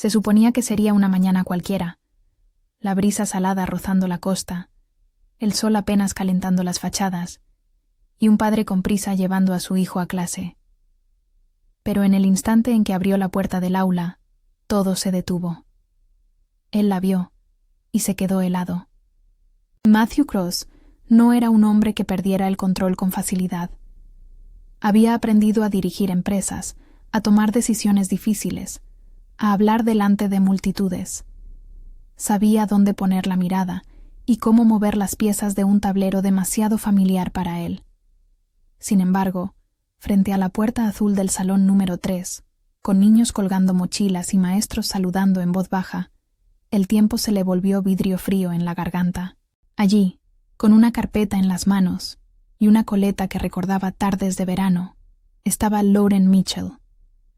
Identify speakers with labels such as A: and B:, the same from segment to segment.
A: Se suponía que sería una mañana cualquiera. La brisa salada rozando la costa, el sol apenas calentando las fachadas, y un padre con prisa llevando a su hijo a clase. Pero en el instante en que abrió la puerta del aula, todo se detuvo. Él la vio, y se quedó helado. Matthew Cross no era un hombre que perdiera el control con facilidad. Había aprendido a dirigir empresas, a tomar decisiones difíciles, a hablar delante de multitudes. Sabía dónde poner la mirada y cómo mover las piezas de un tablero demasiado familiar para él. Sin embargo, frente a la puerta azul del salón número 3, con niños colgando mochilas y maestros saludando en voz baja, el tiempo se le volvió vidrio frío en la garganta. Allí, con una carpeta en las manos y una coleta que recordaba tardes de verano, estaba Lauren Mitchell,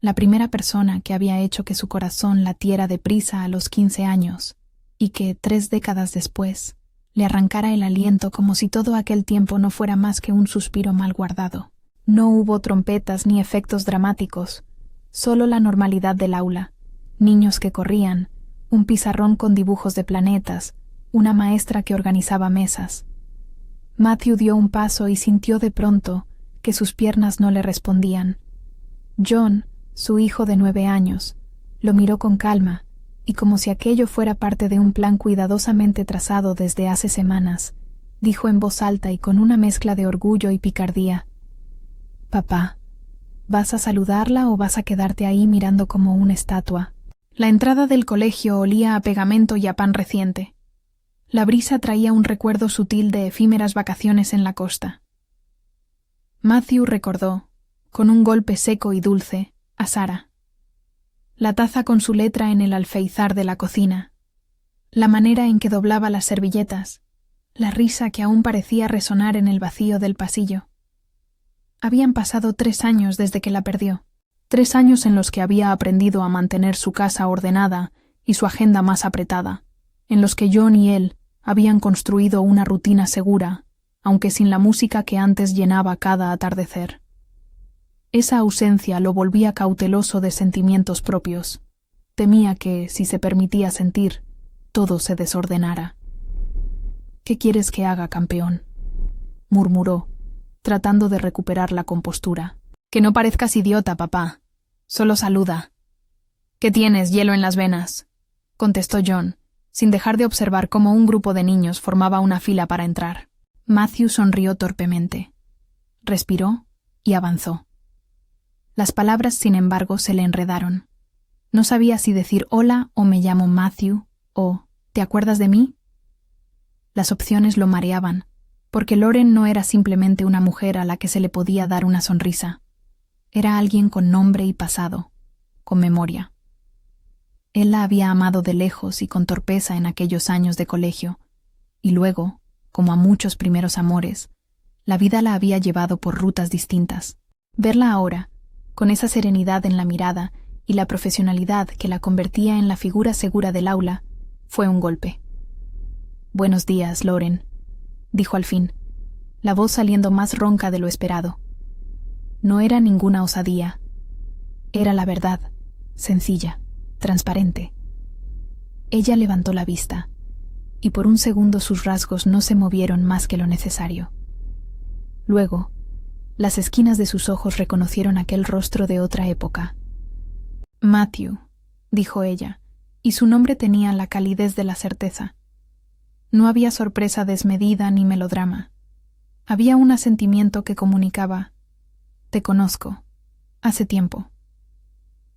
A: la primera persona que había hecho que su corazón latiera deprisa a los 15 años y que, 3 décadas después, le arrancara el aliento como si todo aquel tiempo no fuera más que un suspiro mal guardado. No hubo trompetas ni efectos dramáticos, solo la normalidad del aula, niños que corrían, un pizarrón con dibujos de planetas, una maestra que organizaba mesas. Matthew dio un paso y sintió de pronto que sus piernas no le respondían. John, su hijo de 9 años, lo miró con calma, y como si aquello fuera parte de un plan cuidadosamente trazado desde hace semanas, dijo en voz alta y con una mezcla de orgullo y picardía: «Papá, ¿vas a saludarla o vas a quedarte ahí mirando como una estatua?» La entrada del colegio olía a pegamento y a pan reciente. La brisa traía un recuerdo sutil de efímeras vacaciones en la costa. Matthew recordó, con un golpe seco y dulce, a Sara. La taza con su letra en el alféizar de la cocina, la manera en que doblaba las servilletas, la risa que aún parecía resonar en el vacío del pasillo. Habían pasado 3 años desde que la perdió, 3 años en los que había aprendido a mantener su casa ordenada y su agenda más apretada, en los que John y él habían construido una rutina segura, aunque sin la música que antes llenaba cada atardecer. Esa ausencia lo volvía cauteloso de sentimientos propios. Temía que, si se permitía sentir, todo se desordenara. «¿Qué quieres que haga, campeón?», murmuró, tratando de recuperar la compostura. «Que no parezcas idiota, papá. Solo saluda». «¿Qué tienes, hielo en las venas?», contestó John, sin dejar de observar cómo un grupo de niños formaba una fila para entrar. Matthew sonrió torpemente. Respiró y avanzó. Las palabras, sin embargo, se le enredaron. No sabía si decir «hola» o «me llamo Matthew» o «¿te acuerdas de mí?». Las opciones lo mareaban, porque Lauren no era simplemente una mujer a la que se le podía dar una sonrisa. Era alguien con nombre y pasado, con memoria. Él la había amado de lejos y con torpeza en aquellos años de colegio, y luego, como a muchos primeros amores, la vida la había llevado por rutas distintas. Verla ahora, con esa serenidad en la mirada y la profesionalidad que la convertía en la figura segura del aula, fue un golpe. «Buenos días, Lauren», dijo al fin, la voz saliendo más ronca de lo esperado. No era ninguna osadía. Era la verdad, sencilla, transparente. Ella levantó la vista, y por un segundo sus rasgos no se movieron más que lo necesario. Luego, las esquinas de sus ojos reconocieron aquel rostro de otra época. «Matthew», dijo ella, y su nombre tenía la calidez de la certeza. No había sorpresa desmedida ni melodrama. Había un asentimiento que comunicaba: «Te conozco. Hace tiempo».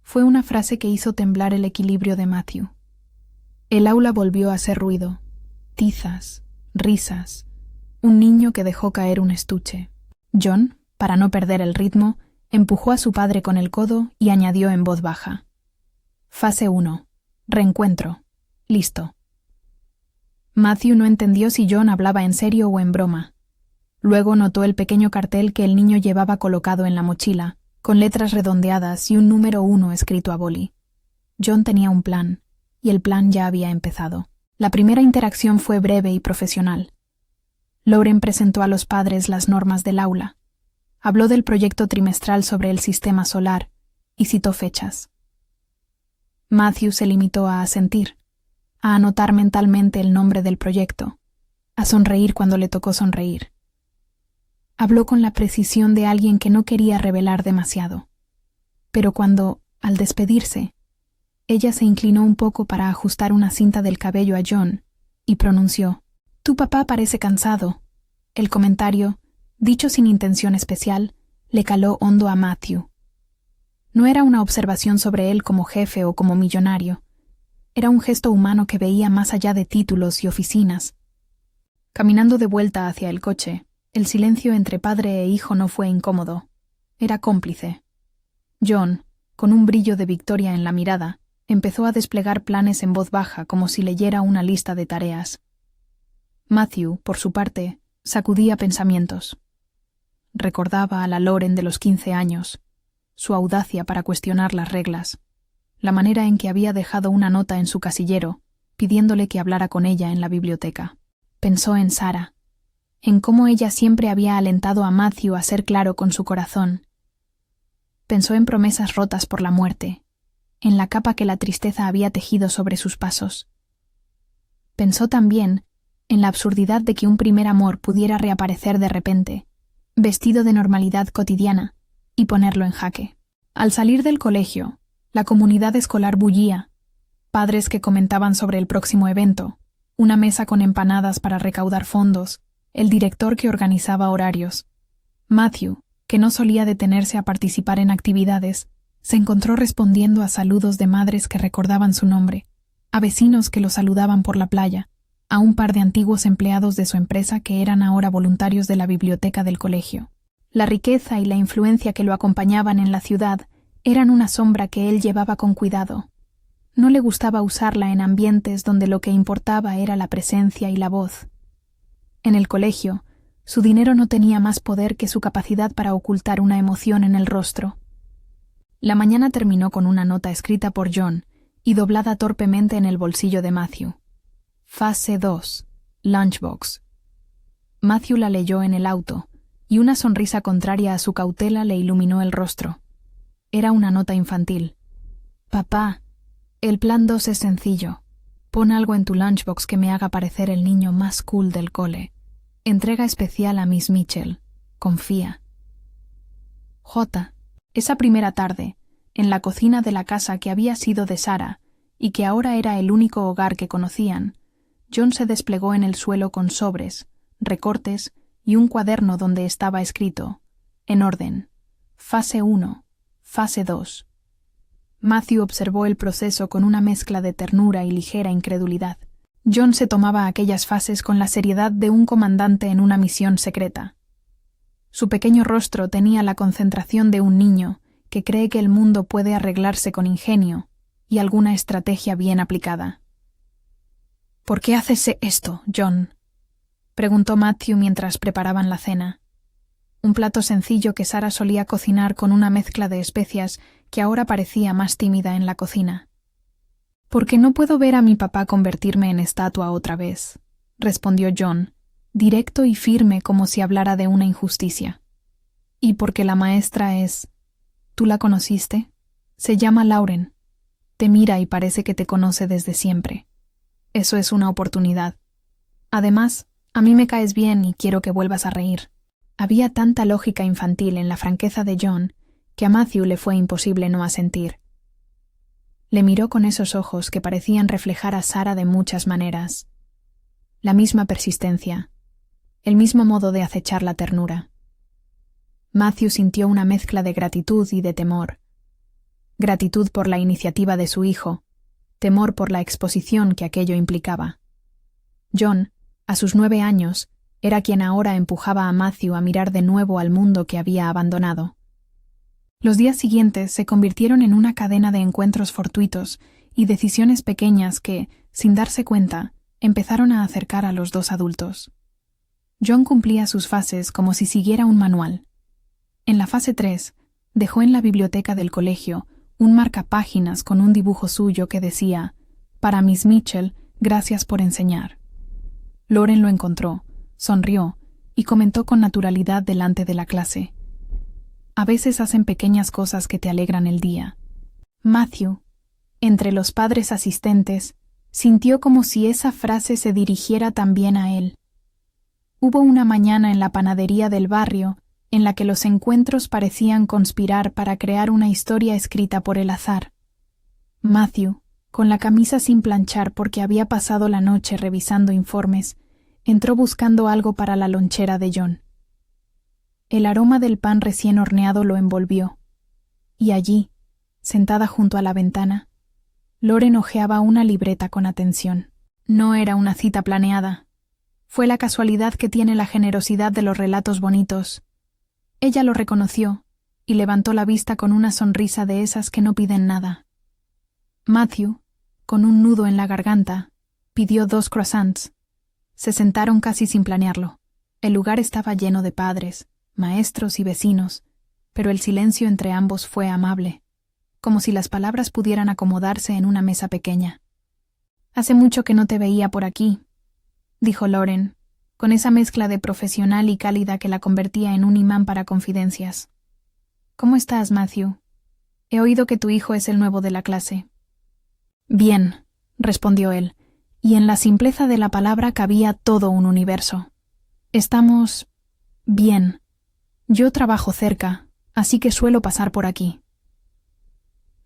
A: Fue una frase que hizo temblar el equilibrio de Matthew. El aula volvió a hacer ruido. Tizas, risas, un niño que dejó caer un estuche. John, para no perder el ritmo, empujó a su padre con el codo y añadió en voz baja: «Fase 1. Reencuentro. Listo». Matthew no entendió si John hablaba en serio o en broma. Luego notó el pequeño cartel que el niño llevaba colocado en la mochila, con letras redondeadas y un número 1 escrito a boli. John tenía un plan, y el plan ya había empezado. La primera interacción fue breve y profesional. Lauren presentó a los padres las normas del aula. Habló del proyecto trimestral sobre el sistema solar y citó fechas. Matthew se limitó a asentir, a anotar mentalmente el nombre del proyecto, a sonreír cuando le tocó sonreír. Habló con la precisión de alguien que no quería revelar demasiado. Pero cuando, al despedirse, ella se inclinó un poco para ajustar una cinta del cabello a John y pronunció: «Tu papá parece cansado». El comentario, dicho sin intención especial, le caló hondo a Matthew. No era una observación sobre él como jefe o como millonario. Era un gesto humano que veía más allá de títulos y oficinas. Caminando de vuelta hacia el coche, el silencio entre padre e hijo no fue incómodo. Era cómplice. John, con un brillo de victoria en la mirada, empezó a desplegar planes en voz baja como si leyera una lista de tareas. Matthew, por su parte, sacudía pensamientos. Recordaba a la Lauren de los 15 años, su audacia para cuestionar las reglas, la manera en que había dejado una nota en su casillero, pidiéndole que hablara con ella en la biblioteca. Pensó en Sarah, en cómo ella siempre había alentado a Matthew a ser claro con su corazón. Pensó en promesas rotas por la muerte, en la capa que la tristeza había tejido sobre sus pasos. Pensó también en la absurdidad de que un primer amor pudiera reaparecer de repente, vestido de normalidad cotidiana, y ponerlo en jaque. Al salir del colegio, la comunidad escolar bullía, padres que comentaban sobre el próximo evento, una mesa con empanadas para recaudar fondos, el director que organizaba horarios. Matthew, que no solía detenerse a participar en actividades, se encontró respondiendo a saludos de madres que recordaban su nombre, a vecinos que lo saludaban por la playa, a un par de antiguos empleados de su empresa que eran ahora voluntarios de la biblioteca del colegio. La riqueza y la influencia que lo acompañaban en la ciudad eran una sombra que él llevaba con cuidado. No le gustaba usarla en ambientes donde lo que importaba era la presencia y la voz. En el colegio, su dinero no tenía más poder que su capacidad para ocultar una emoción en el rostro. La mañana terminó con una nota escrita por John y doblada torpemente en el bolsillo de Matthew. Fase 2. Lunchbox. Matthew la leyó en el auto, y una sonrisa contraria a su cautela le iluminó el rostro. Era una nota infantil. «Papá, el plan 2 es sencillo. Pon algo en tu lunchbox que me haga parecer el niño más cool del cole. Entrega especial a Miss Mitchell. Confía». J. Esa primera tarde, en la cocina de la casa que había sido de Sarah y que ahora era el único hogar que conocían, John se desplegó en el suelo con sobres, recortes y un cuaderno donde estaba escrito, en orden, fase 1, fase 2. Matthew observó el proceso con una mezcla de ternura y ligera incredulidad. John se tomaba aquellas fases con la seriedad de un comandante en una misión secreta. Su pequeño rostro tenía la concentración de un niño que cree que el mundo puede arreglarse con ingenio y alguna estrategia bien aplicada. «¿Por qué haces esto, John?», preguntó Matthew mientras preparaban la cena. Un plato sencillo que Sarah solía cocinar con una mezcla de especias que ahora parecía más tímida en la cocina. «Porque no puedo ver a mi papá convertirme en estatua otra vez», respondió John, directo y firme como si hablara de una injusticia. «Y porque la maestra es... ¿Tú la conociste? Se llama Lauren. Te mira y parece que te conoce desde siempre. Eso es una oportunidad. Además, a mí me caes bien y quiero que vuelvas a reír». Había tanta lógica infantil en la franqueza de John que a Matthew le fue imposible no asentir. Le miró con esos ojos que parecían reflejar a Sarah de muchas maneras. La misma persistencia, el mismo modo de acechar la ternura. Matthew sintió una mezcla de gratitud y de temor. Gratitud por la iniciativa de su hijo, temor por la exposición que aquello implicaba. John, a sus 9 años, era quien ahora empujaba a Matthew a mirar de nuevo al mundo que había abandonado. Los días siguientes se convirtieron en una cadena de encuentros fortuitos y decisiones pequeñas que, sin darse cuenta, empezaron a acercar a los dos adultos. John cumplía sus fases como si siguiera un manual. En la fase 3, dejó en la biblioteca del colegio un marcapáginas con un dibujo suyo que decía: «Para Miss Mitchell, gracias por enseñar». Lauren lo encontró, sonrió y comentó con naturalidad delante de la clase: «A veces hacen pequeñas cosas que te alegran el día. Matthew, Entre los padres asistentes, sintió como si esa frase se dirigiera también a él. Hubo una mañana en la panadería del barrio en la que los encuentros parecían conspirar para crear una historia escrita por el azar. Matthew, con la camisa sin planchar porque había pasado la noche revisando informes, entró buscando algo para la lonchera de John. El aroma del pan recién horneado lo envolvió, y allí, sentada junto a la ventana, Lauren hojeaba una libreta con atención. No era una cita planeada. Fue la casualidad que tiene la generosidad de los relatos bonitos. Ella lo reconoció y levantó la vista con una sonrisa de esas que no piden nada. Matthew, con un nudo en la garganta, pidió 2 croissants. Se sentaron casi sin planearlo. El lugar estaba lleno de padres, maestros y vecinos, pero el silencio entre ambos fue amable, como si las palabras pudieran acomodarse en una mesa pequeña. «Hace mucho que no te veía por aquí», dijo Lauren, con esa mezcla de profesional y cálida que la convertía en un imán para confidencias. «¿Cómo estás, Matthew? He oído que tu hijo es el nuevo de la clase». «Bien», respondió él, y en la simpleza de la palabra cabía todo un universo. «Estamos... bien. Yo trabajo cerca, así que suelo pasar por aquí».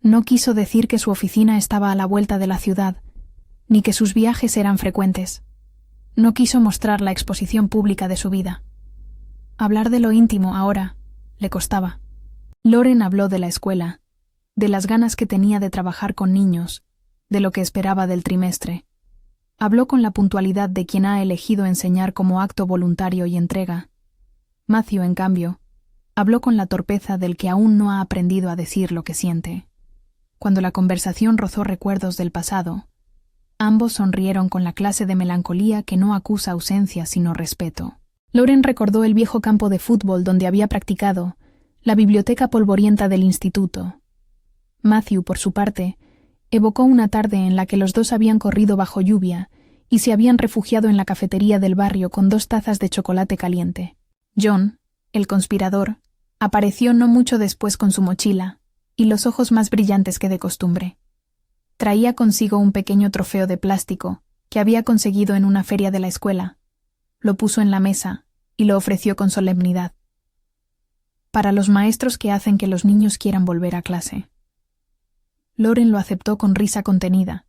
A: No quiso decir que su oficina estaba a la vuelta de la ciudad, ni que sus viajes eran frecuentes. No quiso mostrar la exposición pública de su vida. Hablar de lo íntimo ahora le costaba. Lauren habló de la escuela, de las ganas que tenía de trabajar con niños, de lo que esperaba del trimestre. Habló con la puntualidad de quien ha elegido enseñar como acto voluntario y entrega. Matthew, en cambio, habló con la torpeza del que aún no ha aprendido a decir lo que siente. Cuando la conversación rozó recuerdos del pasado, ambos sonrieron con la clase de melancolía que no acusa ausencia sino respeto. Lauren recordó el viejo campo de fútbol donde había practicado, la biblioteca polvorienta del instituto. Matthew, por su parte, evocó una tarde en la que los dos habían corrido bajo lluvia y se habían refugiado en la cafetería del barrio con 2 tazas de chocolate caliente. John, el conspirador, apareció no mucho después con su mochila y los ojos más brillantes que de costumbre. Traía consigo un pequeño trofeo de plástico que había conseguido en una feria de la escuela. Lo puso en la mesa y lo ofreció con solemnidad. Para los maestros que hacen que los niños quieran volver a clase. Lauren lo aceptó con risa contenida,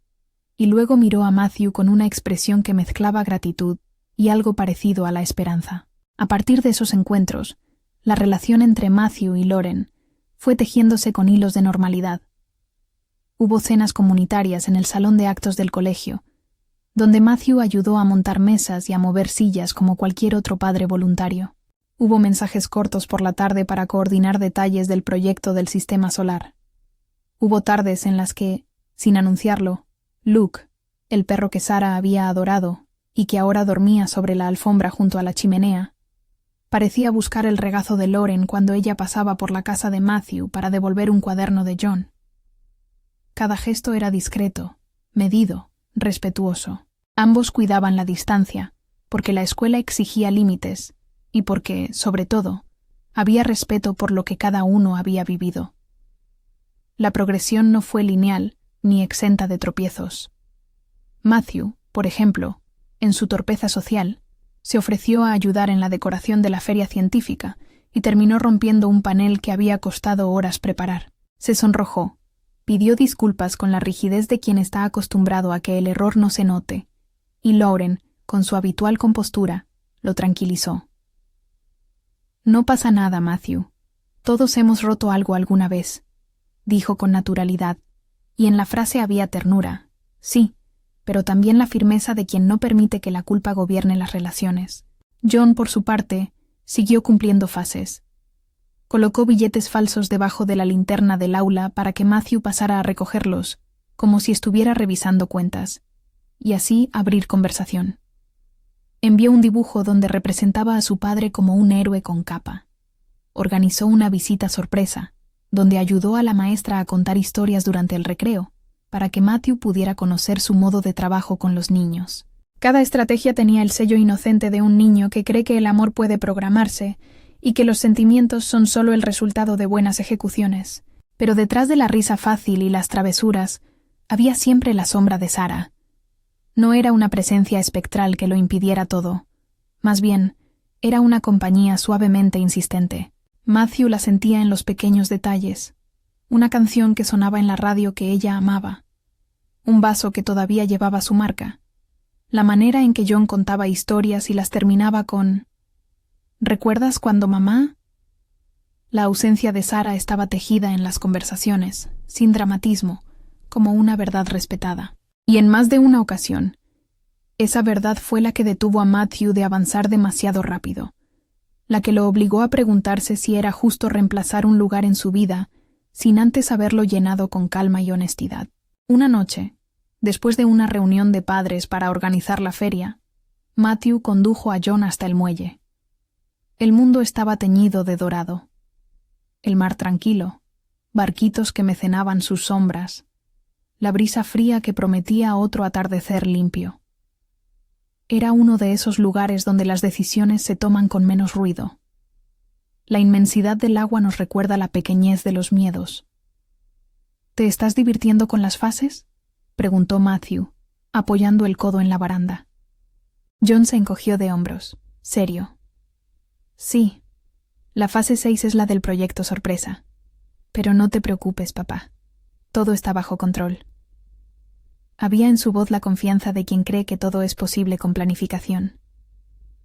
A: y luego miró a Matthew con una expresión que mezclaba gratitud y algo parecido a la esperanza. A partir de esos encuentros, la relación entre Matthew y Lauren fue tejiéndose con hilos de normalidad. Hubo cenas comunitarias en el salón de actos del colegio, donde Matthew ayudó a montar mesas y a mover sillas como cualquier otro padre voluntario. Hubo mensajes cortos por la tarde para coordinar detalles del proyecto del sistema solar. Hubo tardes en las que, sin anunciarlo, Luke, el perro que Sara había adorado y que ahora dormía sobre la alfombra junto a la chimenea, parecía buscar el regazo de Lauren cuando ella pasaba por la casa de Matthew para devolver un cuaderno de John. Cada gesto era discreto, medido, respetuoso. Ambos cuidaban la distancia, porque la escuela exigía límites y porque, sobre todo, había respeto por lo que cada uno había vivido. La progresión no fue lineal ni exenta de tropiezos. Matthew, por ejemplo, en su torpeza social, se ofreció a ayudar en la decoración de la feria científica y terminó rompiendo un panel que había costado horas preparar. Se sonrojó, pidió disculpas con la rigidez de quien está acostumbrado a que el error no se note, y Lauren, con su habitual compostura, lo tranquilizó. «No pasa nada, Matthew. Todos hemos roto algo alguna vez», dijo con naturalidad, y en la frase había ternura, sí, pero también la firmeza de quien no permite que la culpa gobierne las relaciones. John, por su parte, siguió cumpliendo fases. Colocó billetes falsos debajo de la linterna del aula para que Matthew pasara a recogerlos, como si estuviera revisando cuentas, y así abrir conversación. Envió un dibujo donde representaba a su padre como un héroe con capa. Organizó una visita sorpresa, donde ayudó a la maestra a contar historias durante el recreo, para que Matthew pudiera conocer su modo de trabajo con los niños. Cada estrategia tenía el sello inocente de un niño que cree que el amor puede programarse y que los sentimientos son solo el resultado de buenas ejecuciones. Pero detrás de la risa fácil y las travesuras, Había siempre la sombra de Sara. No era una presencia espectral que lo impidiera todo. Más bien, era una compañía suavemente insistente. Matthew la sentía en los pequeños detalles. Una canción que sonaba en la radio que ella amaba. Un vaso que todavía llevaba su marca. La manera en que John contaba historias y las terminaba con «¿Recuerdas cuando mamá?» La ausencia de Sara estaba tejida en las conversaciones, sin dramatismo, como una verdad respetada. Y en más de una ocasión, esa verdad fue la que detuvo a Matthew de avanzar demasiado rápido, la que lo obligó a preguntarse si era justo reemplazar un lugar en su vida sin antes haberlo llenado con calma y honestidad. Una noche, después de una reunión de padres para organizar la feria, Matthew condujo a John hasta el muelle. El mundo estaba teñido de dorado. El mar tranquilo, barquitos que mecenaban sus sombras, la brisa fría que prometía otro atardecer limpio. Era uno de esos lugares donde las decisiones se toman con menos ruido. La inmensidad del agua nos recuerda la pequeñez de los miedos. ¿Te estás divirtiendo con las fases?, preguntó Matthew, apoyando el codo en la baranda. John se encogió de hombros, serio. Sí. La fase 6 es la del proyecto sorpresa. Pero no te preocupes, papá. Todo está bajo control. Había en su voz la confianza de quien cree que todo es posible con planificación.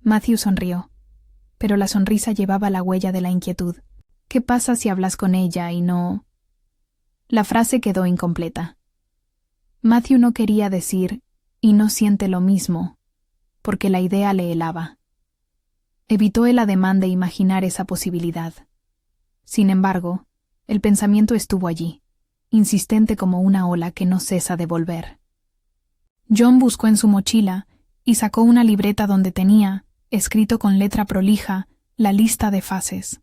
A: Matthew sonrió, pero la sonrisa llevaba la huella de la inquietud. ¿Qué pasa si hablas con ella y no...? La frase quedó incompleta. Matthew no quería decir «y no siente lo mismo», porque la idea le helaba. Evitó el ademán de imaginar esa posibilidad. Sin embargo, el pensamiento estuvo allí, insistente como una ola que no cesa de volver. John buscó en su mochila y sacó una libreta donde tenía, escrito con letra prolija, la lista de fases.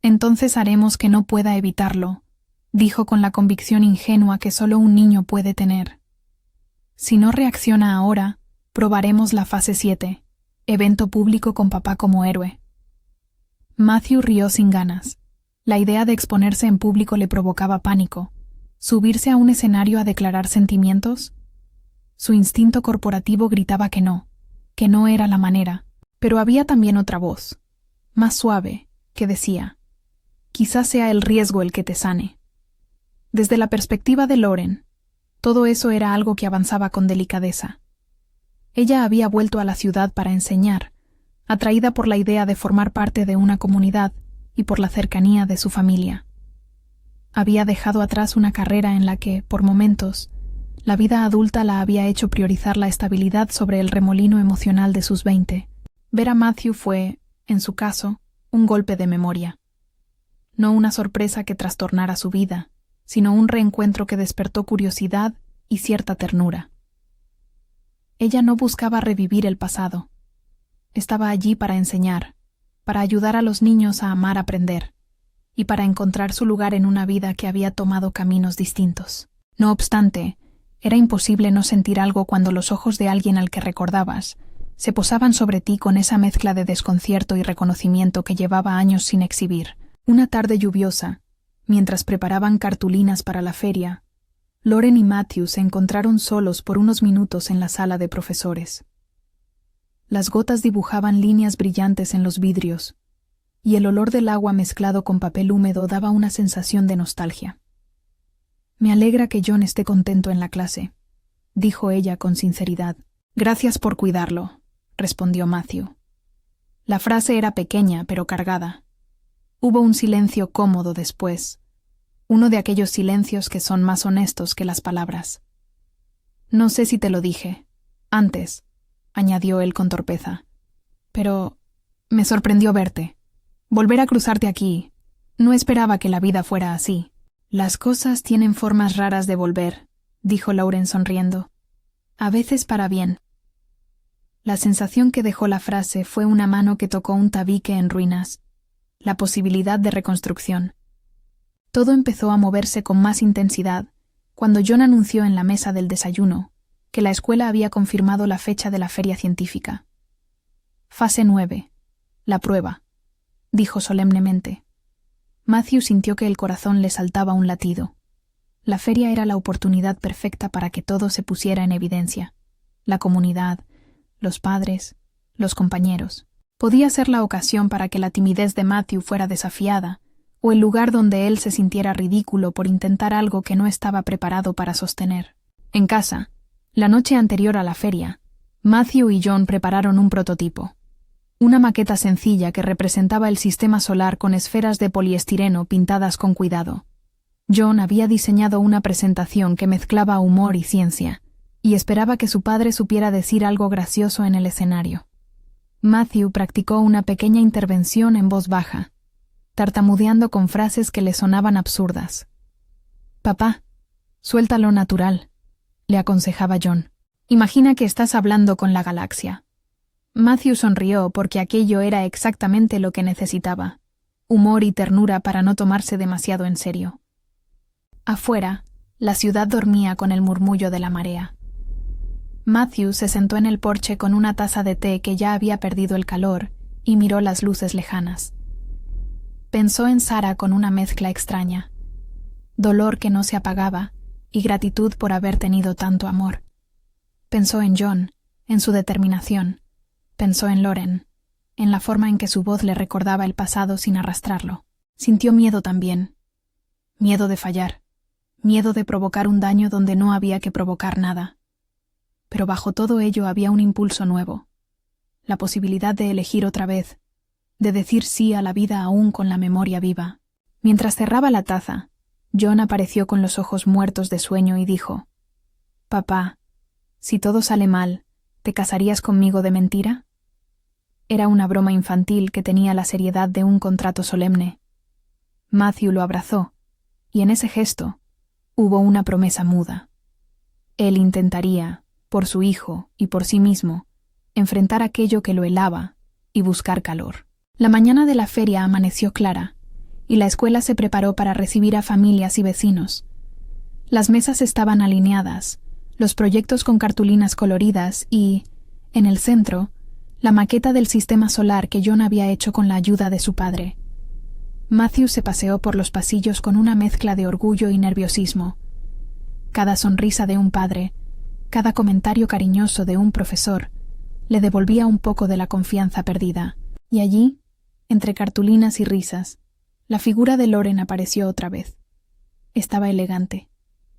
A: «Entonces haremos que no pueda evitarlo», dijo con la convicción ingenua que solo un niño puede tener. «Si no reacciona ahora, probaremos la fase 7. Evento público con papá como héroe». Matthew rió sin ganas. La idea de exponerse en público le provocaba pánico. ¿Subirse a un escenario a declarar sentimientos? Su instinto corporativo gritaba que no era la manera. Pero había también otra voz, más suave, que decía: «Quizás sea el riesgo el que te sane». Desde la perspectiva de Lauren, todo eso era algo que avanzaba con delicadeza. Ella había vuelto a la ciudad para enseñar, atraída por la idea de formar parte de una comunidad y por la cercanía de su familia. Había dejado atrás una carrera en la que, por momentos, la vida adulta la había hecho priorizar la estabilidad sobre el remolino emocional de sus 20. Ver a Matthew fue, en su caso, un golpe de memoria. No una sorpresa que trastornara su vida, sino un reencuentro que despertó curiosidad y cierta ternura. Ella no buscaba revivir el pasado. Estaba allí para enseñar, para ayudar a los niños a amar aprender, y para encontrar su lugar en una vida que había tomado caminos distintos. No obstante, era imposible no sentir algo cuando los ojos de alguien al que recordabas se posaban sobre ti con esa mezcla de desconcierto y reconocimiento que llevaba años sin exhibir. Una tarde lluviosa, mientras preparaban cartulinas para la feria, Lauren y Matthew se encontraron solos por unos minutos en la sala de profesores. Las gotas dibujaban líneas brillantes en los vidrios, y el olor del agua mezclado con papel húmedo daba una sensación de nostalgia. «Me alegra que John esté contento en la clase», dijo ella con sinceridad. «Gracias por cuidarlo», respondió Matthew. La frase era pequeña, pero cargada. Hubo un silencio cómodo después, uno de aquellos silencios que son más honestos que las palabras. «No sé si te lo dije, antes», añadió él con torpeza, «pero me sorprendió verte. Volver a cruzarte aquí. No esperaba que la vida fuera así». «Las cosas tienen formas raras de volver», dijo Lauren sonriendo. «A veces para bien». La sensación que dejó la frase fue una mano que tocó un tabique en ruinas, la posibilidad de reconstrucción. Todo empezó a moverse con más intensidad cuando John anunció en la mesa del desayuno que la escuela había confirmado la fecha de la feria científica. «Fase 9. La prueba», dijo solemnemente. Matthew sintió que el corazón le saltaba un latido. La feria era la oportunidad perfecta para que todo se pusiera en evidencia. La comunidad, los padres, los compañeros. Podía ser la ocasión para que la timidez de Matthew fuera desafiada, o el lugar donde él se sintiera ridículo por intentar algo que no estaba preparado para sostener. En casa, la noche anterior a la feria, Matthew y John prepararon un prototipo. Una maqueta sencilla que representaba el sistema solar con esferas de poliestireno pintadas con cuidado. John había diseñado una presentación que mezclaba humor y ciencia, y esperaba que su padre supiera decir algo gracioso en el escenario. Matthew practicó una pequeña intervención en voz baja, tartamudeando con frases que le sonaban absurdas. «Papá, suéltalo natural», le aconsejaba John. «Imagina que estás hablando con la galaxia». Matthew sonrió porque aquello era exactamente lo que necesitaba, humor y ternura para no tomarse demasiado en serio. Afuera, la ciudad dormía con el murmullo de la marea. Matthew se sentó en el porche con una taza de té que ya había perdido el calor y miró las luces lejanas. Pensó en Sarah con una mezcla extraña, dolor que no se apagaba y gratitud por haber tenido tanto amor. Pensó en John, en su determinación. Pensó en Loren, en la forma en que su voz le recordaba el pasado sin arrastrarlo. Sintió miedo también. Miedo de fallar. Miedo de provocar un daño donde no había que provocar nada. Pero bajo todo ello había un impulso nuevo. La posibilidad de elegir otra vez, de decir sí a la vida aún con la memoria viva. Mientras cerraba la taza, John apareció con los ojos muertos de sueño y dijo: «Papá, si todo sale mal, ¿te casarías conmigo de mentira?» Era una broma infantil que tenía la seriedad de un contrato solemne. Matthew lo abrazó, y en ese gesto hubo una promesa muda. Él intentaría, por su hijo y por sí mismo, enfrentar aquello que lo helaba y buscar calor. La mañana de la feria amaneció clara, y la escuela se preparó para recibir a familias y vecinos. Las mesas estaban alineadas, los proyectos con cartulinas coloridas y, en el centro, la maqueta del sistema solar que John había hecho con la ayuda de su padre. Matthew se paseó por los pasillos con una mezcla de orgullo y nerviosismo. Cada sonrisa de un padre, cada comentario cariñoso de un profesor, le devolvía un poco de la confianza perdida. Y allí, entre cartulinas y risas, la figura de Loren apareció otra vez. Estaba elegante,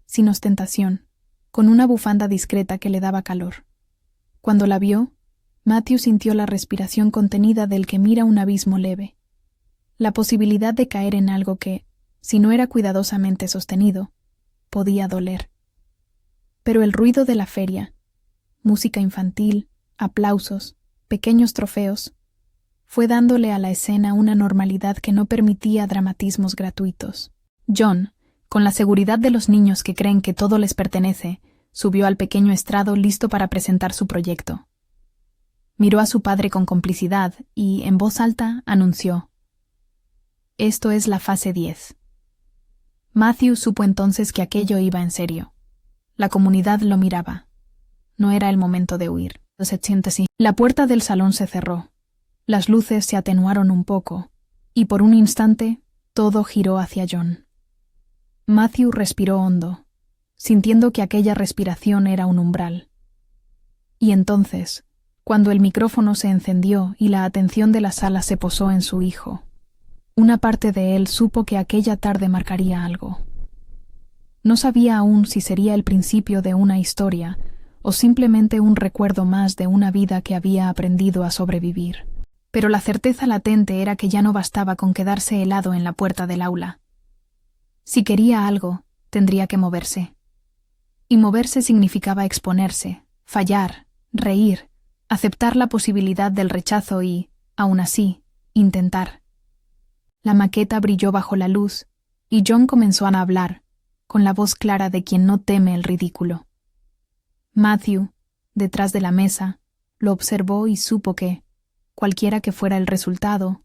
A: sin ostentación, con una bufanda discreta que le daba calor. Cuando la vio, Matthew sintió la respiración contenida del que mira un abismo leve. La posibilidad de caer en algo que, si no era cuidadosamente sostenido, podía doler. Pero el ruido de la feria, música infantil, aplausos, pequeños trofeos, fue dándole a la escena una normalidad que no permitía dramatismos gratuitos. John, con la seguridad de los niños que creen que todo les pertenece, subió al pequeño estrado listo para presentar su proyecto. Miró a su padre con complicidad y, en voz alta, anunció: «Esto es la fase 10». Matthew supo entonces que aquello iba en serio. La comunidad lo miraba. No era el momento de huir. La puerta del salón se cerró. Las luces se atenuaron un poco, y por un instante todo giró hacia John. Matthew respiró hondo, sintiendo que aquella respiración era un umbral. Y entonces, cuando el micrófono se encendió y la atención de la sala se posó en su hijo, una parte de él supo que aquella tarde marcaría algo. No sabía aún si sería el principio de una historia o simplemente un recuerdo más de una vida que había aprendido a sobrevivir. Pero la certeza latente era que ya no bastaba con quedarse helado en la puerta del aula. Si quería algo, tendría que moverse. Y moverse significaba exponerse, fallar, reír, aceptar la posibilidad del rechazo y, aún así, intentar. La maqueta brilló bajo la luz, y John comenzó a hablar, con la voz clara de quien no teme el ridículo. Matthew, detrás de la mesa, lo observó y supo que, cualquiera que fuera el resultado,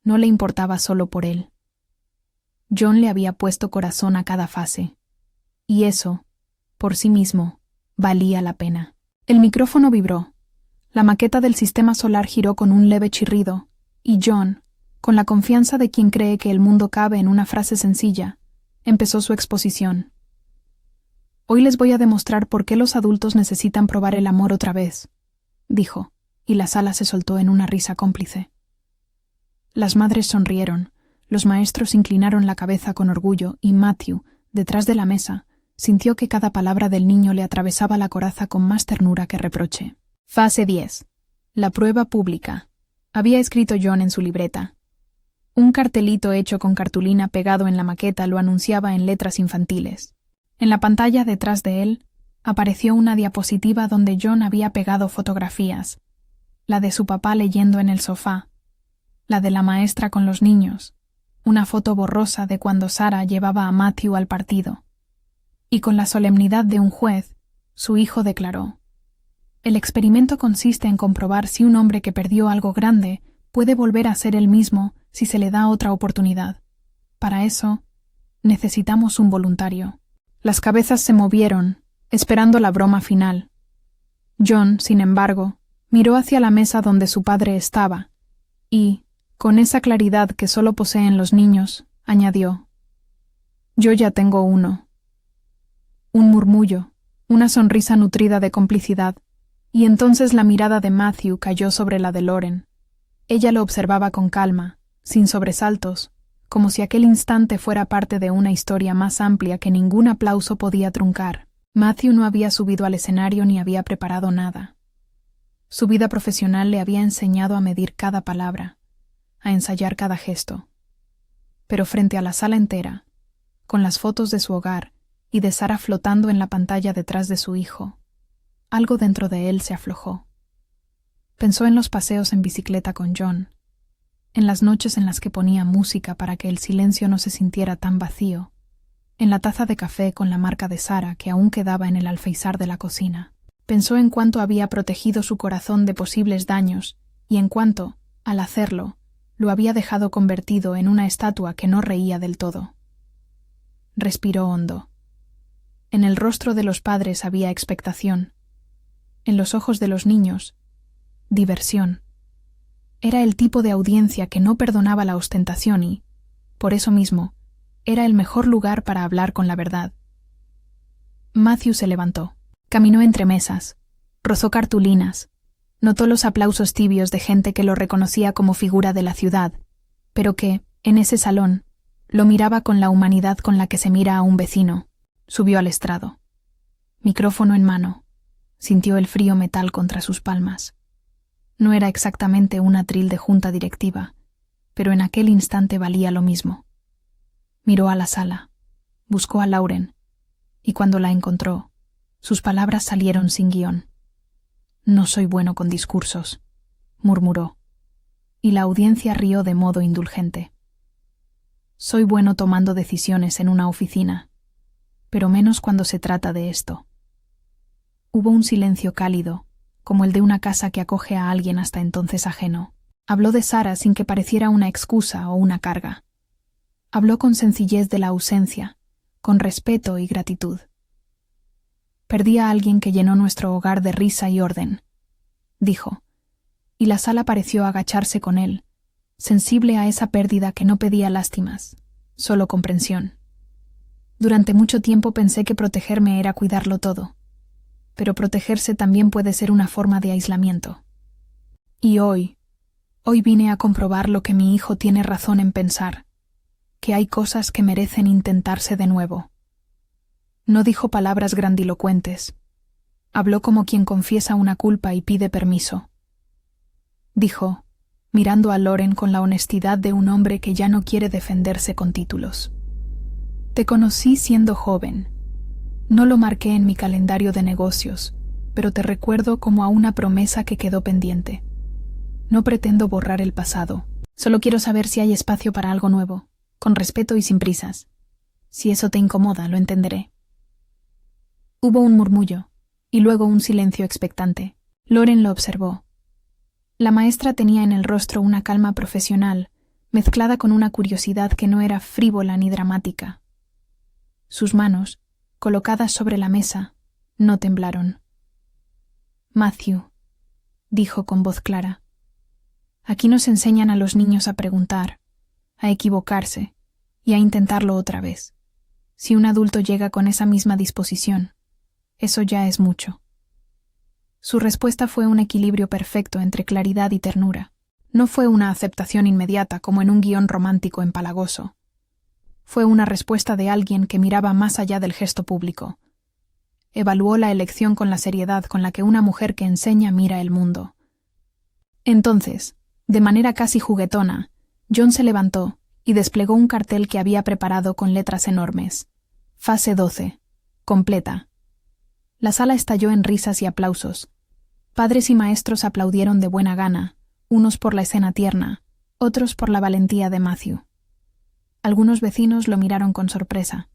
A: no le importaba solo por él. John le había puesto corazón a cada fase, y eso, por sí mismo, valía la pena. El micrófono vibró, la maqueta del sistema solar giró con un leve chirrido, y John, con la confianza de quien cree que el mundo cabe en una frase sencilla, empezó su exposición. Hoy les voy a demostrar por qué los adultos necesitan probar el amor otra vez, dijo, y la sala se soltó en una risa cómplice. Las madres sonrieron, los maestros inclinaron la cabeza con orgullo y Matthew, detrás de la mesa, sintió que cada palabra del niño le atravesaba la coraza con más ternura que reproche. Fase 10. La prueba pública. Había escrito John en su libreta. Un cartelito hecho con cartulina pegado en la maqueta lo anunciaba en letras infantiles. En la pantalla detrás de él apareció una diapositiva donde John había pegado fotografías, la de su papá leyendo en el sofá, la de la maestra con los niños, una foto borrosa de cuando Sarah llevaba a Matthew al partido. Y con la solemnidad de un juez, su hijo declaró: «El experimento consiste en comprobar si un hombre que perdió algo grande puede volver a ser el mismo si se le da otra oportunidad. Para eso, necesitamos un voluntario». Las cabezas se movieron, esperando la broma final. John, sin embargo, miró hacia la mesa donde su padre estaba y, con esa claridad que solo poseen los niños, añadió: «Yo ya tengo uno». Un murmullo, una sonrisa nutrida de complicidad, y entonces la mirada de Matthew cayó sobre la de Lauren. Ella lo observaba con calma, sin sobresaltos, como si aquel instante fuera parte de una historia más amplia que ningún aplauso podía truncar. Matthew no había subido al escenario ni había preparado nada. Su vida profesional le había enseñado a medir cada palabra, a ensayar cada gesto. Pero frente a la sala entera, con las fotos de su hogar y de Sarah flotando en la pantalla detrás de su hijo, algo dentro de él se aflojó. Pensó en los paseos en bicicleta con John, en las noches en las que ponía música para que el silencio no se sintiera tan vacío, en la taza de café con la marca de Sarah que aún quedaba en el alféizar de la cocina. Pensó en cuánto había protegido su corazón de posibles daños y en cuánto, al hacerlo, lo había dejado convertido en una estatua que no reía del todo. Respiró hondo. En el rostro de los padres había expectación. En los ojos de los niños, diversión. Era el tipo de audiencia que no perdonaba la ostentación y, por eso mismo, era el mejor lugar para hablar con la verdad. Matthew se levantó. Caminó entre mesas, rozó cartulinas, notó los aplausos tibios de gente que lo reconocía como figura de la ciudad, pero que, en ese salón, lo miraba con la humanidad con la que se mira a un vecino. Subió al estrado. Micrófono en mano, sintió el frío metal contra sus palmas. No era exactamente un atril de junta directiva, pero en aquel instante valía lo mismo. Miró a la sala, buscó a Lauren, y cuando la encontró, sus palabras salieron sin guión. «No soy bueno con discursos», murmuró, y la audiencia rió de modo indulgente. «Soy bueno tomando decisiones en una oficina, pero menos cuando se trata de esto». Hubo un silencio cálido, como el de una casa que acoge a alguien hasta entonces ajeno. Habló de Sarah sin que pareciera una excusa o una carga. Habló con sencillez de la ausencia, con respeto y gratitud. «Perdí a alguien que llenó nuestro hogar de risa y orden», dijo, y la sala pareció agacharse con él, sensible a esa pérdida que no pedía lástimas, solo comprensión. «Durante mucho tiempo pensé que protegerme era cuidarlo todo, pero protegerse también puede ser una forma de aislamiento. Y hoy vine a comprobar lo que mi hijo tiene razón en pensar, que hay cosas que merecen intentarse de nuevo». No dijo palabras grandilocuentes. Habló como quien confiesa una culpa y pide permiso. Dijo, mirando a Lauren con la honestidad de un hombre que ya no quiere defenderse con títulos: «Te conocí siendo joven. No lo marqué en mi calendario de negocios, pero te recuerdo como a una promesa que quedó pendiente. No pretendo borrar el pasado. Solo quiero saber si hay espacio para algo nuevo, con respeto y sin prisas. Si eso te incomoda, lo entenderé». Hubo un murmullo, y luego un silencio expectante. Lauren lo observó. La maestra tenía en el rostro una calma profesional, mezclada con una curiosidad que no era frívola ni dramática. Sus manos, colocadas sobre la mesa, no temblaron. «Matthew», dijo con voz clara, «aquí nos enseñan a los niños a preguntar, a equivocarse y a intentarlo otra vez. Si un adulto llega con esa misma disposición, Eso ya es mucho. Su respuesta fue un equilibrio perfecto entre claridad y ternura. No fue una aceptación inmediata como en un guión romántico empalagoso. Fue una respuesta de alguien que miraba más allá del gesto público. Evaluó la elección con la seriedad con la que una mujer que enseña mira el mundo. Entonces, de manera casi juguetona, John se levantó y desplegó un cartel que había preparado con letras enormes. Fase 12. Completa. La sala estalló en risas y aplausos. Padres y maestros aplaudieron de buena gana, unos por la escena tierna, otros por la valentía de Matthew. Algunos vecinos lo miraron con sorpresa,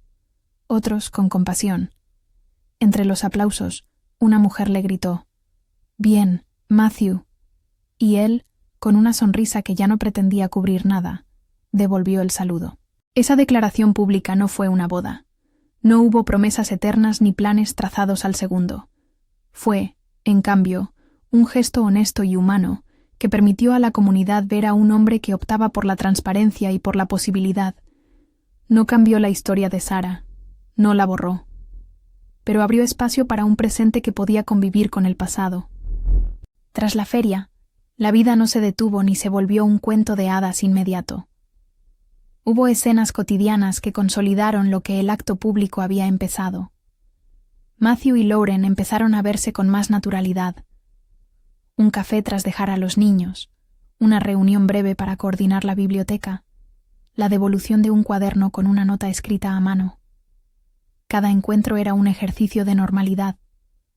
A: otros con compasión. Entre los aplausos, una mujer le gritó: «Bien, Matthew». Y él, con una sonrisa que ya no pretendía cubrir nada, devolvió el saludo. Esa declaración pública no fue una boda. No hubo promesas eternas ni planes trazados al segundo. Fue, en cambio, un gesto honesto y humano que permitió a la comunidad ver a un hombre que optaba por la transparencia y por la posibilidad. No cambió la historia de Sarah, no la borró, pero abrió espacio para un presente que podía convivir con el pasado. Tras la feria, la vida no se detuvo ni se volvió un cuento de hadas inmediato. Hubo escenas cotidianas que consolidaron lo que el acto público había empezado. Matthew y Lauren empezaron a verse con más naturalidad. Un café tras dejar a los niños, una reunión breve para coordinar la biblioteca, la devolución de un cuaderno con una nota escrita a mano. Cada encuentro era un ejercicio de normalidad,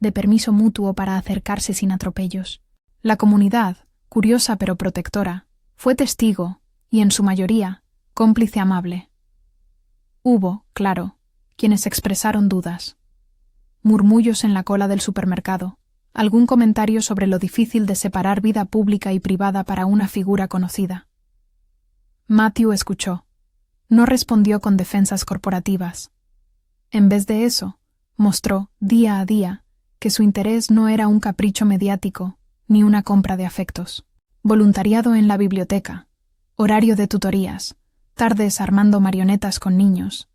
A: de permiso mutuo para acercarse sin atropellos. La comunidad, curiosa pero protectora, fue testigo, y en su mayoría, cómplice amable. Hubo, claro, quienes expresaron dudas. Murmullos en la cola del supermercado, algún comentario sobre lo difícil de separar vida pública y privada para una figura conocida. Matthew escuchó. No respondió con defensas corporativas. En vez de eso, mostró, día a día, que su interés no era un capricho mediático ni una compra de afectos. Voluntariado en la biblioteca, horario de tutorías, tardes armando marionetas con niños.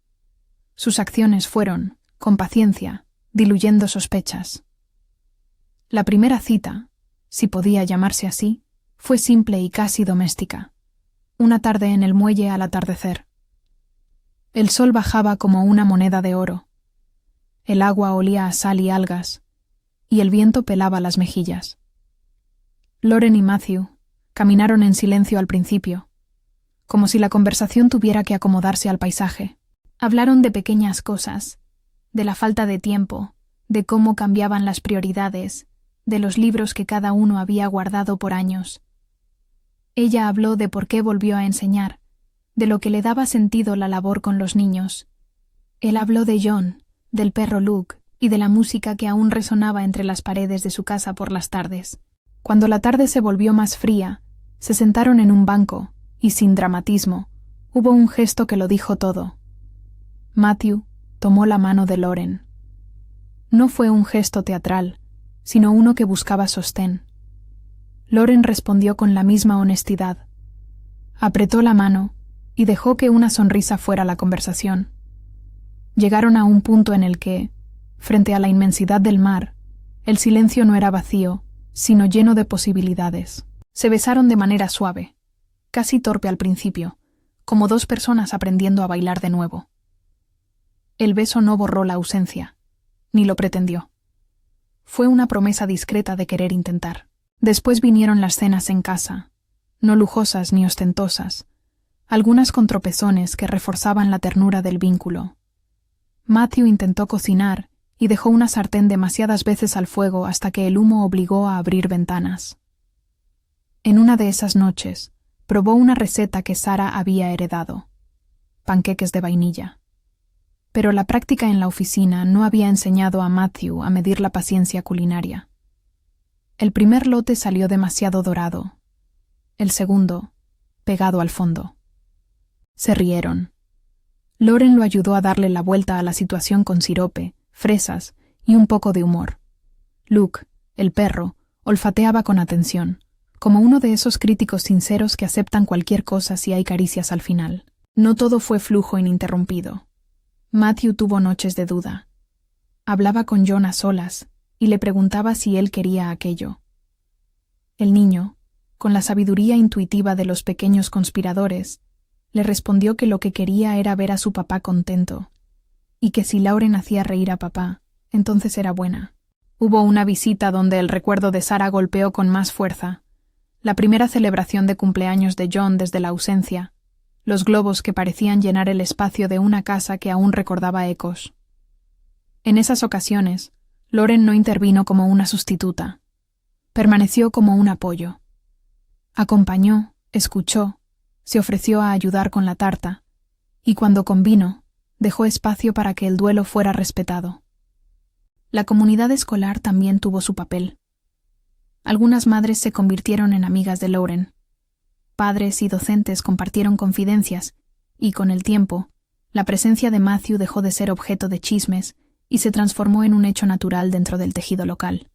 A: Sus acciones fueron, con paciencia, diluyendo sospechas. La primera cita, si podía llamarse así, fue simple y casi doméstica. Una tarde en el muelle al atardecer. El sol bajaba como una moneda de oro. El agua olía a sal y algas, y el viento pelaba las mejillas. Lauren y Matthew caminaron en silencio al principio, como si la conversación tuviera que acomodarse al paisaje. Hablaron de pequeñas cosas, de la falta de tiempo, de cómo cambiaban las prioridades, de los libros que cada uno había guardado por años. Ella habló de por qué volvió a enseñar, de lo que le daba sentido la labor con los niños. Él habló de John, del perro Luke y de la música que aún resonaba entre las paredes de su casa por las tardes. Cuando la tarde se volvió más fría, se sentaron en un banco y, sin dramatismo, hubo un gesto que lo dijo todo. Matthew tomó la mano de Lauren. No fue un gesto teatral, sino uno que buscaba sostén. Lauren respondió con la misma honestidad. Apretó la mano y dejó que una sonrisa fuera la conversación. Llegaron a un punto en el que, frente a la inmensidad del mar, el silencio no era vacío, sino lleno de posibilidades. Se besaron de manera suave, casi torpe al principio, como dos personas aprendiendo a bailar de nuevo. El beso no borró la ausencia, ni lo pretendió. Fue una promesa discreta de querer intentar. Después vinieron las cenas en casa, no lujosas ni ostentosas, algunas con tropezones que reforzaban la ternura del vínculo. Matthew intentó cocinar y dejó una sartén demasiadas veces al fuego hasta que el humo obligó a abrir ventanas. En una de esas noches, probó una receta que Sarah había heredado: panqueques de vainilla. Pero la práctica en la oficina no había enseñado a Matthew a medir la paciencia culinaria. El primer lote salió demasiado dorado. El segundo, pegado al fondo. Se rieron. Lauren lo ayudó a darle la vuelta a la situación con sirope, fresas y un poco de humor. Luke, el perro, olfateaba con atención, como uno de esos críticos sinceros que aceptan cualquier cosa si hay caricias al final. No todo fue flujo ininterrumpido. Matthew tuvo noches de duda. Hablaba con John a solas y le preguntaba si él quería aquello. El niño, con la sabiduría intuitiva de los pequeños conspiradores, le respondió que lo que quería era ver a su papá contento, y que si Lauren hacía reír a papá, entonces era buena. Hubo una visita donde el recuerdo de Sarah golpeó con más fuerza. La primera celebración de cumpleaños de John desde la ausencia, los globos que parecían llenar el espacio de una casa que aún recordaba ecos. En esas ocasiones, Lauren no intervino como una sustituta. Permaneció como un apoyo. Acompañó, escuchó, se ofreció a ayudar con la tarta, y cuando convino, dejó espacio para que el duelo fuera respetado. La comunidad escolar también tuvo su papel. Algunas madres se convirtieron en amigas de Lauren. Padres y docentes compartieron confidencias, y con el tiempo, la presencia de Matthew dejó de ser objeto de chismes y se transformó en un hecho natural dentro del tejido local.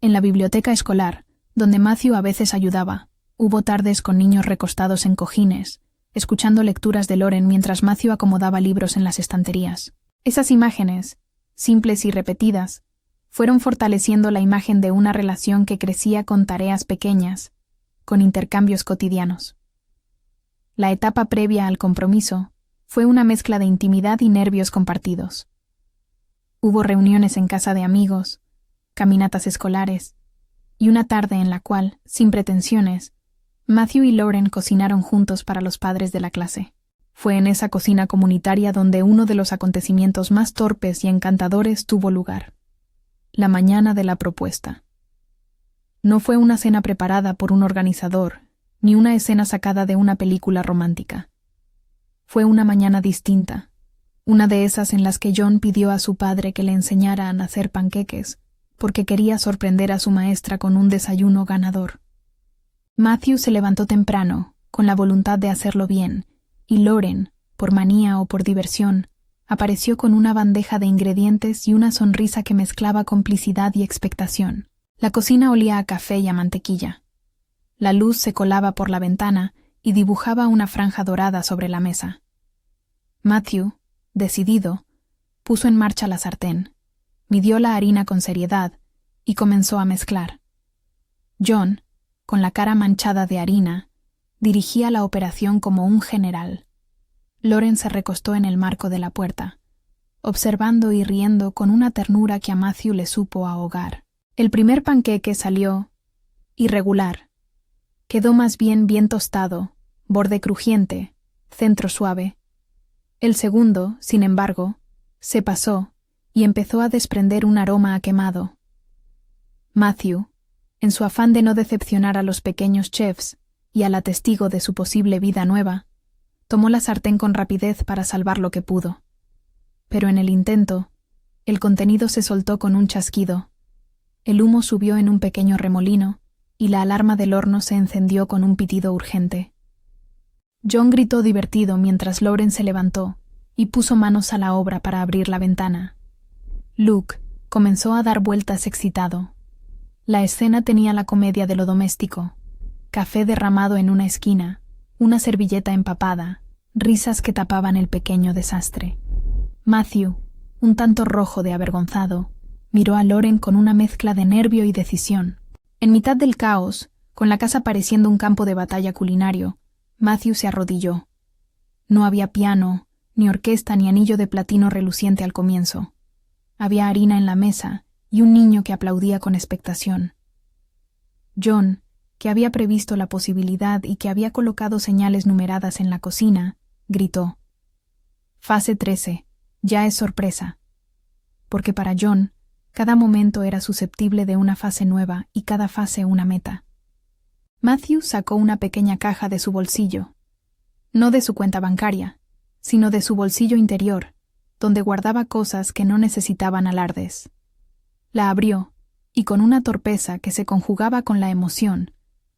A: En la biblioteca escolar, donde Matthew a veces ayudaba, hubo tardes con niños recostados en cojines, escuchando lecturas de Lauren mientras Matthew acomodaba libros en las estanterías. Esas imágenes, simples y repetidas, fueron fortaleciendo la imagen de una relación que crecía con tareas pequeñas, con intercambios cotidianos. La etapa previa al compromiso fue una mezcla de intimidad y nervios compartidos. Hubo reuniones en casa de amigos, caminatas escolares, y una tarde en la cual, sin pretensiones, Matthew y Lauren cocinaron juntos para los padres de la clase. Fue en esa cocina comunitaria donde uno de los acontecimientos más torpes y encantadores tuvo lugar: la mañana de la propuesta. No fue una cena preparada por un organizador, ni una escena sacada de una película romántica. Fue una mañana distinta, una de esas en las que John pidió a su padre que le enseñara a hacer panqueques, porque quería sorprender a su maestra con un desayuno ganador. Matthew se levantó temprano, con la voluntad de hacerlo bien, y Lauren, por manía o por diversión, apareció con una bandeja de ingredientes y una sonrisa que mezclaba complicidad y expectación. La cocina olía a café y a mantequilla. La luz se colaba por la ventana y dibujaba una franja dorada sobre la mesa. Matthew, decidido, puso en marcha la sartén, midió la harina con seriedad y comenzó a mezclar. John, con la cara manchada de harina, dirigía la operación como un general. Lauren se recostó en el marco de la puerta, observando y riendo con una ternura que a Matthew le supo ahogar. El primer panqueque salió irregular. Quedó más bien tostado, borde crujiente, centro suave. El segundo, sin embargo, se pasó y empezó a desprender un aroma a quemado. Matthew, en su afán de no decepcionar a los pequeños chefs y a la testigo de su posible vida nueva, tomó la sartén con rapidez para salvar lo que pudo. Pero en el intento, el contenido se soltó con un chasquido. El humo subió en un pequeño remolino y la alarma del horno se encendió con un pitido urgente. John gritó divertido mientras Lauren se levantó y puso manos a la obra para abrir la ventana. Luke comenzó a dar vueltas excitado. La escena tenía la comedia de lo doméstico: café derramado en una esquina, una servilleta empapada, risas que tapaban el pequeño desastre. Matthew, un tanto rojo de avergonzado, miró a Lauren con una mezcla de nervio y decisión. En mitad del caos, con la casa pareciendo un campo de batalla culinario, Matthew se arrodilló. No había piano, ni orquesta, ni anillo de platino reluciente al comienzo. Había harina en la mesa y un niño que aplaudía con expectación. John, que había previsto la posibilidad y que había colocado señales numeradas en la cocina, gritó: «Fase 13, ya es sorpresa». Porque para John, cada momento era susceptible de una fase nueva y cada fase una meta. Matthew sacó una pequeña caja de su bolsillo, no de su cuenta bancaria, sino de su bolsillo interior, donde guardaba cosas que no necesitaban alardes. La abrió, y con una torpeza que se conjugaba con la emoción,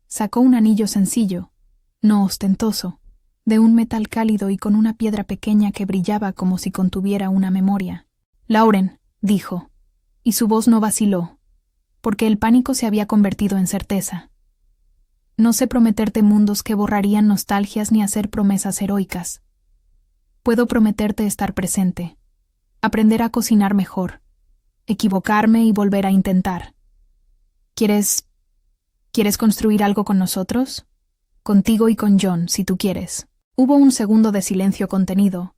A: sacó un anillo sencillo, no ostentoso, de un metal cálido y con una piedra pequeña que brillaba como si contuviera una memoria. «Lauren», dijo, y su voz no vaciló, porque el pánico se había convertido en certeza. «No sé prometerte mundos que borrarían nostalgias ni hacer promesas heroicas. Puedo prometerte estar presente. Aprender a cocinar mejor, equivocarme y volver a intentar. ¿Quieres construir algo con nosotros? Contigo y con John, si tú quieres. Hubo un segundo de silencio contenido,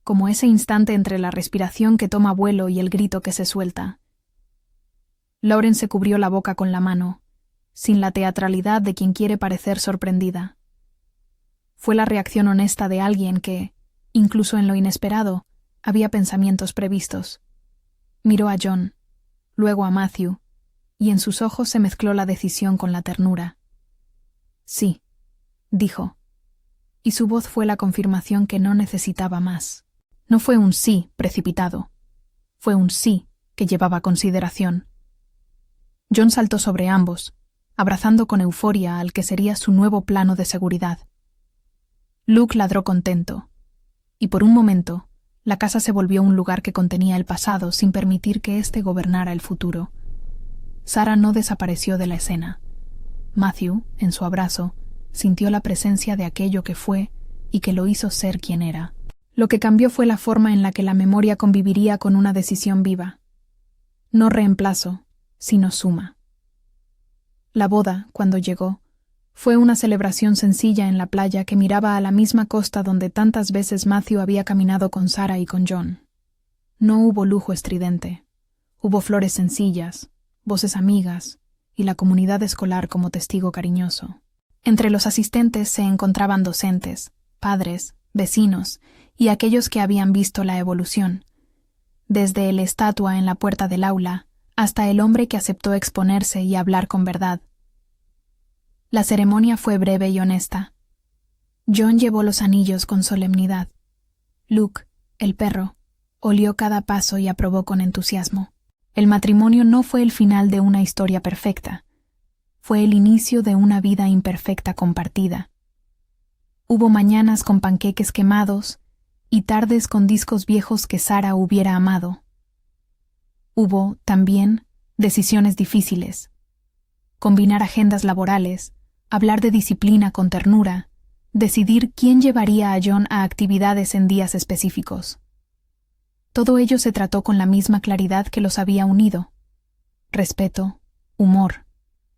A: como ese instante entre la respiración que toma vuelo y el grito que se suelta. Lauren se cubrió la boca con la mano, sin la teatralidad de quien quiere parecer sorprendida. Fue la reacción honesta de alguien que, incluso en lo inesperado, había pensamientos previstos. Miró a John, luego a Matthew, y en sus ojos se mezcló la decisión con la ternura. Sí, dijo, y su voz fue la confirmación que no necesitaba más. No fue un sí precipitado, fue un sí que llevaba consideración. John saltó sobre ambos, abrazando con euforia al que sería su nuevo plano de seguridad. Luke ladró contento, y por un momento la casa se volvió un lugar que contenía el pasado sin permitir que éste gobernara el futuro. Sarah no desapareció de la escena. Matthew, en su abrazo, sintió la presencia de aquello que fue y que lo hizo ser quien era. Lo que cambió fue la forma en la que la memoria conviviría con una decisión viva. No reemplazo, sino suma. La boda, cuando llegó, fue una celebración sencilla en la playa que miraba a la misma costa donde tantas veces Matthew había caminado con Sarah y con John. No hubo lujo estridente. Hubo flores sencillas, voces amigas y la comunidad escolar como testigo cariñoso. Entre los asistentes se encontraban docentes, padres, vecinos y aquellos que habían visto la evolución, desde la estatua en la puerta del aula hasta el hombre que aceptó exponerse y hablar con verdad. La ceremonia fue breve y honesta. John llevó los anillos con solemnidad. Luke, el perro, olió cada paso y aprobó con entusiasmo. El matrimonio no fue el final de una historia perfecta, fue el inicio de una vida imperfecta compartida. Hubo mañanas con panqueques quemados y tardes con discos viejos que Sarah hubiera amado. Hubo, también, decisiones difíciles. Combinar agendas laborales, hablar de disciplina con ternura, decidir quién llevaría a John a actividades en días específicos. Todo ello se trató con la misma claridad que los había unido. Respeto, humor,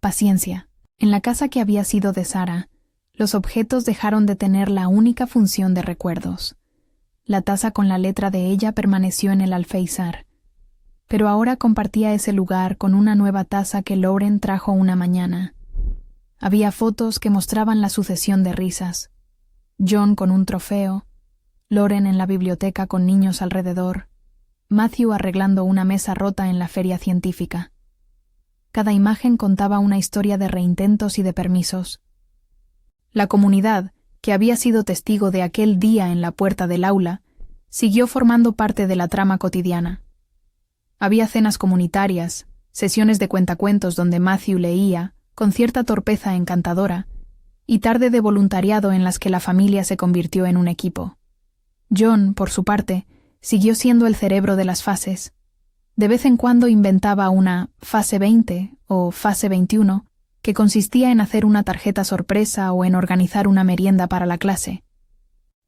A: paciencia. En la casa que había sido de Sarah, los objetos dejaron de tener la única función de recuerdos. La taza con la letra de ella permaneció en el alféizar, pero ahora compartía ese lugar con una nueva taza que Lauren trajo una mañana. Había fotos que mostraban la sucesión de risas. John con un trofeo, Lauren en la biblioteca con niños alrededor, Matthew arreglando una mesa rota en la feria científica. Cada imagen contaba una historia de reintentos y de permisos. La comunidad, que había sido testigo de aquel día en la puerta del aula, siguió formando parte de la trama cotidiana. Había cenas comunitarias, sesiones de cuentacuentos donde Matthew leía, con cierta torpeza encantadora, y tarde de voluntariado en las que la familia se convirtió en un equipo. John, por su parte, siguió siendo el cerebro de las fases. De vez en cuando inventaba una fase 20 o fase 21, que consistía en hacer una tarjeta sorpresa o en organizar una merienda para la clase.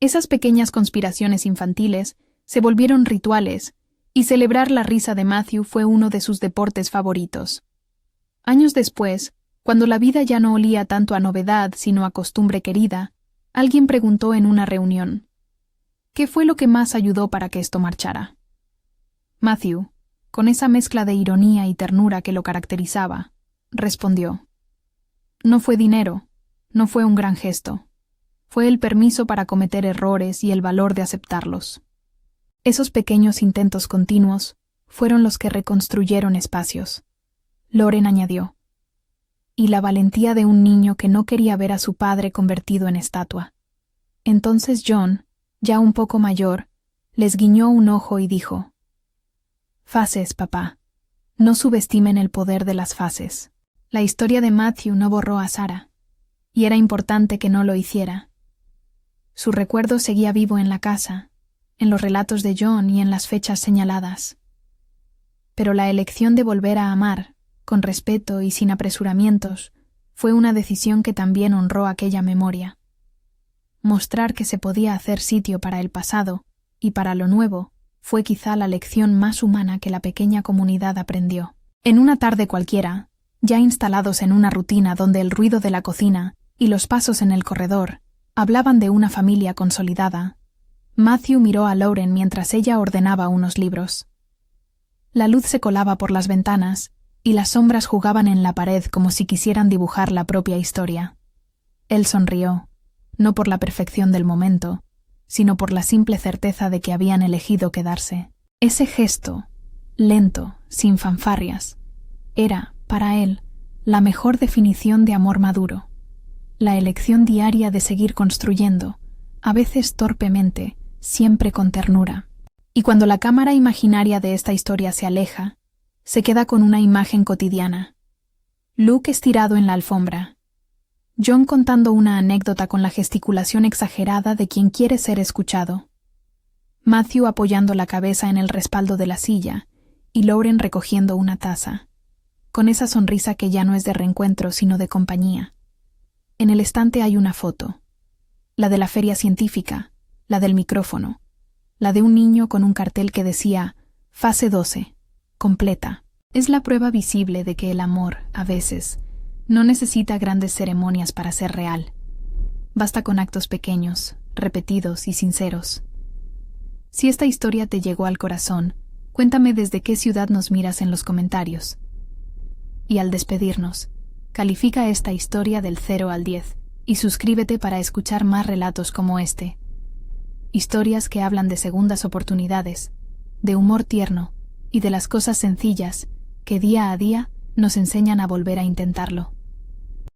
A: Esas pequeñas conspiraciones infantiles se volvieron rituales, y celebrar la risa de Matthew fue uno de sus deportes favoritos. Años después, cuando la vida ya no olía tanto a novedad sino a costumbre querida, alguien preguntó en una reunión: ¿qué fue lo que más ayudó para que esto marchara? Matthew, con esa mezcla de ironía y ternura que lo caracterizaba, respondió: no fue dinero, no fue un gran gesto, fue el permiso para cometer errores y el valor de aceptarlos. Esos pequeños intentos continuos fueron los que reconstruyeron espacios. Lauren añadió: y la valentía de un niño que no quería ver a su padre convertido en estatua. Entonces John, ya un poco mayor, les guiñó un ojo y dijo: fases, papá. No subestimen el poder de las fases. La historia de Matthew no borró a Sarah, y era importante que no lo hiciera. Su recuerdo seguía vivo en la casa, en los relatos de John y en las fechas señaladas. Pero la elección de volver a amar, con respeto y sin apresuramientos, fue una decisión que también honró aquella memoria. Mostrar que se podía hacer sitio para el pasado y para lo nuevo fue quizá la lección más humana que la pequeña comunidad aprendió. En una tarde cualquiera, ya instalados en una rutina donde el ruido de la cocina y los pasos en el corredor hablaban de una familia consolidada, Matthew miró a Lauren mientras ella ordenaba unos libros. La luz se colaba por las ventanas y las sombras jugaban en la pared como si quisieran dibujar la propia historia. Él sonrió, no por la perfección del momento, sino por la simple certeza de que habían elegido quedarse. Ese gesto, lento, sin fanfarrias, era, para él, la mejor definición de amor maduro. La elección diaria de seguir construyendo, a veces torpemente, siempre con ternura. Y cuando la cámara imaginaria de esta historia se aleja, se queda con una imagen cotidiana. Luke estirado en la alfombra. John contando una anécdota con la gesticulación exagerada de quien quiere ser escuchado. Matthew apoyando la cabeza en el respaldo de la silla y Lauren recogiendo una taza, con esa sonrisa que ya no es de reencuentro sino de compañía. En el estante hay una foto, la de la feria científica, la del micrófono, la de un niño con un cartel que decía Fase 12, completa. Es la prueba visible de que el amor, a veces, no necesita grandes ceremonias para ser real. Basta con actos pequeños, repetidos y sinceros. Si esta historia te llegó al corazón, cuéntame desde qué ciudad nos miras en los comentarios. Y al despedirnos, califica esta historia del 0 al 10 y suscríbete para escuchar más relatos como este. Historias que hablan de segundas oportunidades, de humor tierno y de las cosas sencillas que día a día nos enseñan a volver a intentarlo.